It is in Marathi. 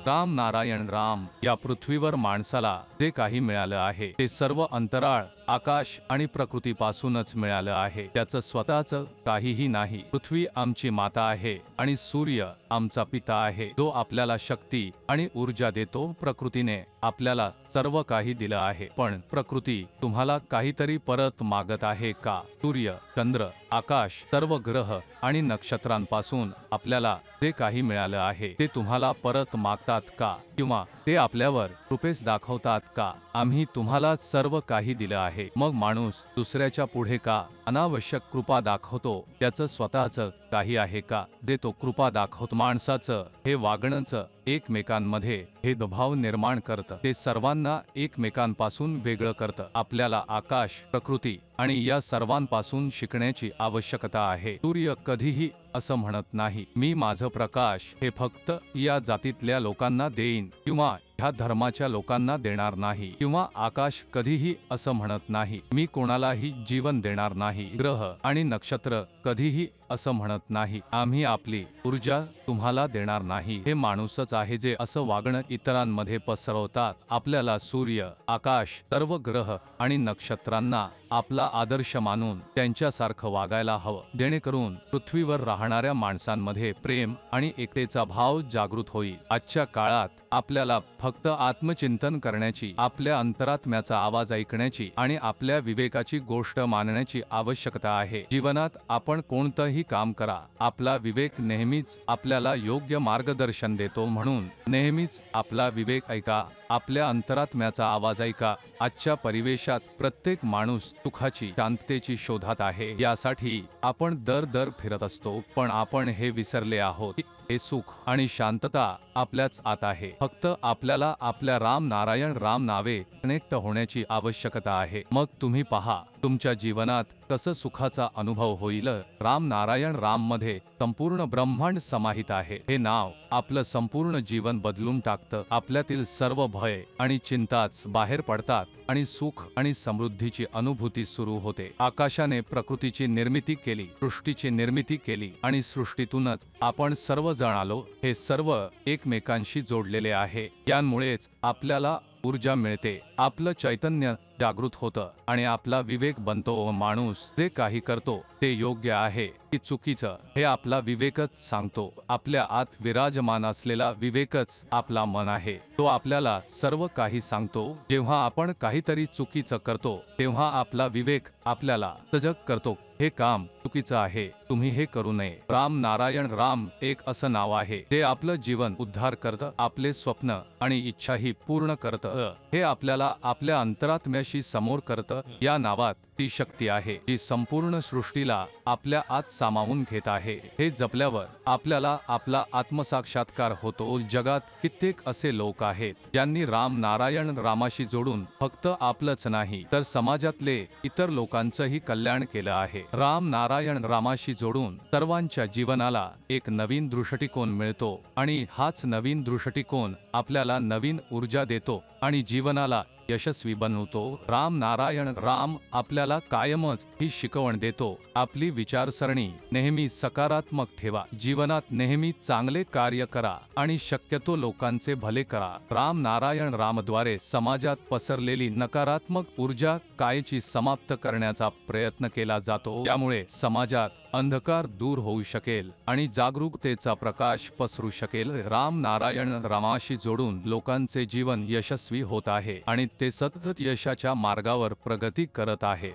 राम नारायण राम या पृथ्वीवर माणसाला जे काही मिळालं आहे ते सर्व अंतराळ, आकाश आणि प्रकृतीपासूनच मिळालं आहे। त्याचं स्वतःचं काहीही नाही। पृथ्वी आमची माता आहे आणि सूर्य आमचा पिता आहे, जो आपल्याला शक्ती आणि ऊर्जा देतो। प्रकृतीने आपल्याला सर्व काही दिलं आहे, पण प्रकृती तुम्हाला काहीतरी परत मागत आहे का? सूर्य, चंद्र, आकाश, सर्व ग्रह आणि नक्षत्रांपासून आपल्याला जे काही मिळालं आहे ते तुम्हाला परत मागतात का? किंवा ते आपल्यावर कृपेस दाखवतात का? आम्ही तुम्हाला सर्व काही दिलं आहे, मग माणूस दुसऱ्याच्या पुढे का अनावश्यक कृपा दाखवतो? त्याचं स्वतःचं काही आहे का जे तो कृपा दाखवतो? माणसाचं हे वागणंच एकमेकांमध्ये भेदभाव निर्माण करतं, ते सर्वांना एकमेकांपासून वेगळं करतं। आपल्याला आकाश, प्रकृती आणि या सर्वांपासून शिकण्याची आवश्यकता आहे। सूर्य कधीही असं म्हणत नाही, मी माझं प्रकाश हे फक्त या जातीतल्या लोकांना देईन किंवा ह्या धर्माच्या लोकांना देणार नाही, किंवा आकाश कधीही असं म्हणत नाही, मी कोणालाही जीवन देणार नाही। ग्रह आणि नक्षत्र कधीही असं म्हणत नाही, आम्ही आपली ऊर्जा तुम्हाला देणार नाही। हे माणूसच आहे जे असं वागणं इतरांमध्ये पसरवतात। आपल्याला सूर्य, आकाश, सर्व ग्रह आणि नक्षत्रांना आपला आदर्श मानून त्यांच्यासारखं वागायला हवं, जेणेकरून पृथ्वीवर राहणाऱ्या माणसांमध्ये प्रेम आणि एकतेचा भाव जागृत होईल। आजच्या काळात आपल्याला फक्त आत्मचिंतन करण्याची, आपल्या अंतरात्म्याचा आवाज ऐकण्याची आणि आपल्या विवेकाची गोष्ट मानण्याची आवश्यकता आहे। जीवनात आपण कोणतंही काम करा, आपला विवेक नेहमीच आपल्याला योग्य मार्गदर्शन देतो, म्हणून नेहमीच आपला विवेक ऐका, आपल्या अंतरात्म्याचा आवाज ऐका। आजच्या परिवेशात प्रत्येक माणूस सुखाची, शांततेची शोधात आहे, यासाठी आपण दर फिरत असतो, पण आपण हे विसरले आहोत की हे सुख आणि शांतता आपल्याच आत आहे। फक्त आपल्याला आपल्या राम नारायण राम नावे कनेक्ट होण्याची आवश्यकता आहे। मग तुम्ही पहा तुमच्या जीवनात कसं सुखाचा अनुभव होईल। राम नारायण राम मध्ये संपूर्ण ब्रह्मांड समाहित आहे। हे नाव आपलं संपूर्ण जीवन बदलून टाकतं। आपल्यातील सर्व भय आणि चिंताच बाहेर पडतात आणि सुख आणि समृद्धीची अनुभूती सुरू होते। आकाशाने प्रकृतीची निर्मिती केली, सृष्टीची निर्मिती केली आणि सृष्टीतूनच आपण सर्व जण आलो। हे सर्व एकमेकांशी जोडलेले आहे, यामुळेच आपल्याला ऊर्जा मिळते, आपलं चैतन्य जागृत होतं आणि आपला विवेक बनतो। माणूस जे काही करतो ते योग्य आहे की चुकीचं हे आपला विवेकच सांगतो। आपल्या आत विराजमान असलेला विवेकच आपला मन आहे, तो आपल्याला सर्व काही सांगतो। जेव्हा आपण काहीतरी चुकीचं करतो तेव्हा आपला विवेक आपल्याला सजग करतो, हे काम चुकीचं आहे, तुम्ही हे करू नये। राम नारायण राम एक असं नाव आहे जे आपलं जीवन उद्धार करतं, आपले स्वप्न आणि इच्छाही पूर्ण करतं। हे आपल्याला आपल्या अंतरात्म्याशी समोर करतं। या नावात ती शक्ती आहे जी संपूर्ण सृष्टीला आपल्या आत सामावून घेत आहे। हे जपल्यावर आपल्याला आपला आत्मसाक्षात्कार होतो। जगात कित्येक असे लोक आहेत ज्यांनी राम नारायण रामाशी जोडून फक्त आपलंच नाही तर समाजातले इतर लोकांचंही कल्याण केलं आहे। राम नारायण रामाशी जोडून सर्वांच्या जीवनाला एक नवीन दृष्टिकोन मिळतो आणि हाच नवीन दृष्टिकोन आपल्याला नवीन ऊर्जा देतो आणि जीवनाला यशस्वी बनवतो। राम नारायण राम आपल्याला कायमच ही शिकवण देतो, आपली विचारसरणी नेहमी सकारात्मक ठेवा, जीवनात नेहमी चांगले कार्य करा आणि शक्यतो लोकांचे भले करा। राम नारायण रामद्वारे समाजात पसरलेली नकारात्मक ऊर्जा कायची समाप्त करण्याचा प्रयत्न केला जातो, त्यामुळे समाजात अंधकार दूर होऊ शकेल आणि जागरूकतेचा प्रकाश पसरू शकेल। राम नारायण रामाशी जोडून लोकांचे जीवन यशस्वी होत आहे आणि ते सतत यशाच्या मार्गावर प्रगती करत आहे।